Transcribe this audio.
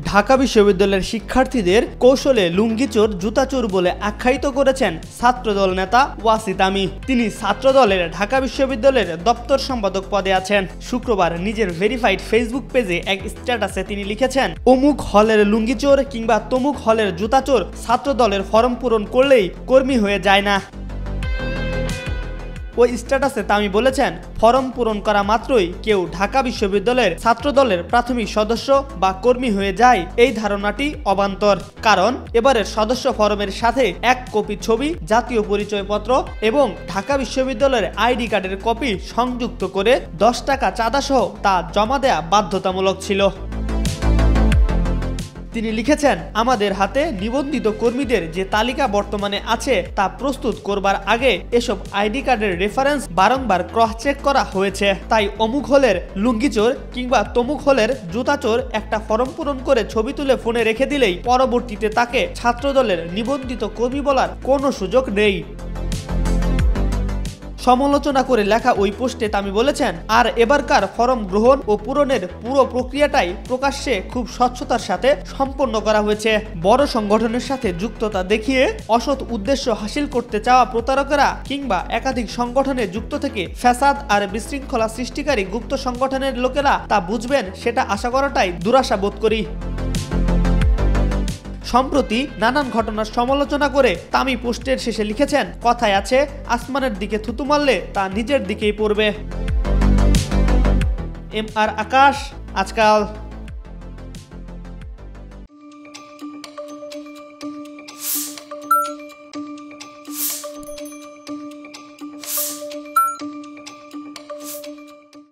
ঢাকা বিশ্ববিদ্যালয়ের শিক্ষার্থীদের কৌশলে লুঙ্গিচোর জুতাচোর বলে আখ্যায়িত করেছেন ছাত্রদল নেতা ওয়াসিত আমি। তিনি ছাত্রদলের ঢাকা বিশ্ববিদ্যালয়ের দপ্তর সম্পাদক পদে আছেন। শুক্রবার নিজের ভেরিফাইড ফেসবুক পেজে এক স্ট্যাটাসে তিনি লিখেছেন, অমুক হলের লুঙ্গিচোর কিংবা তমুক হলের জুতাচোর ছাত্রদলের ফরম পূরণ করলেই কর্মী হয়ে যায় না। ওই স্ট্যাটাসে তামি বলেছেন, ফরম পূরণ করা মাত্রই কেউ ঢাকা বিশ্ববিদ্যালয়ের ছাত্রদলের প্রাথমিক সদস্য বা কর্মী হয়ে যায়, এই ধারণাটি অবান্তর। কারণ এবারের সদস্য ফরমের সাথে এক কপি ছবি, জাতীয় পরিচয়পত্র এবং ঢাকা বিশ্ববিদ্যালয়ের আইডি কার্ডের কপি সংযুক্ত করে 10 টাকা চাঁদাসহ তা জমা দেয়া বাধ্যতামূলক ছিল। তিনি লিখেছেন, আমাদের হাতে নিবন্ধিত কর্মীদের যে তালিকা বর্তমানে আছে তা প্রস্তুত করবার আগে এসব আইডি কার্ডের রেফারেন্স বারংবার ক্রস চেক করা হয়েছে। তাই অমুক হলের লুঙ্গিচোর কিংবা তমুক হলের জুতাচোর একটা ফর্ম পূরণ করে ছবি তুলে ফোনে রেখে দিলেই পরবর্তীতে তাকে ছাত্রদলের নিবন্ধিত কর্মী বলার কোনো সুযোগ নেই। সমালোচনা করে লেখা ওই পোস্টে তামি বলেছেন, আর এবারকার ফরম গ্রহণ ও পূরণের পুরো প্রক্রিয়াটাই প্রকাশ্যে খুব স্বচ্ছতার সাথে সম্পন্ন করা হয়েছে। বড় সংগঠনের সাথে যুক্ততা দেখিয়ে অসৎ উদ্দেশ্য হাসিল করতে চাওয়া প্রতারকেরা কিংবা একাধিক সংগঠনে যুক্ত থেকে ফ্যাসাদ আর বিশৃঙ্খলা সৃষ্টিকারী গুপ্ত সংগঠনের লোকেরা তা বুঝবেন সেটা আশা করাটাই দুরাশা বোধ করি। সম্প্রতি নানান ঘটনার সমালোচনা করে তামি পোস্টের শেষে লিখেছেন, কথায় আছে, আসমানের দিকে থুতু মারলে তা নিজের দিকেই পড়বে। MR আকাশ, আজকাল।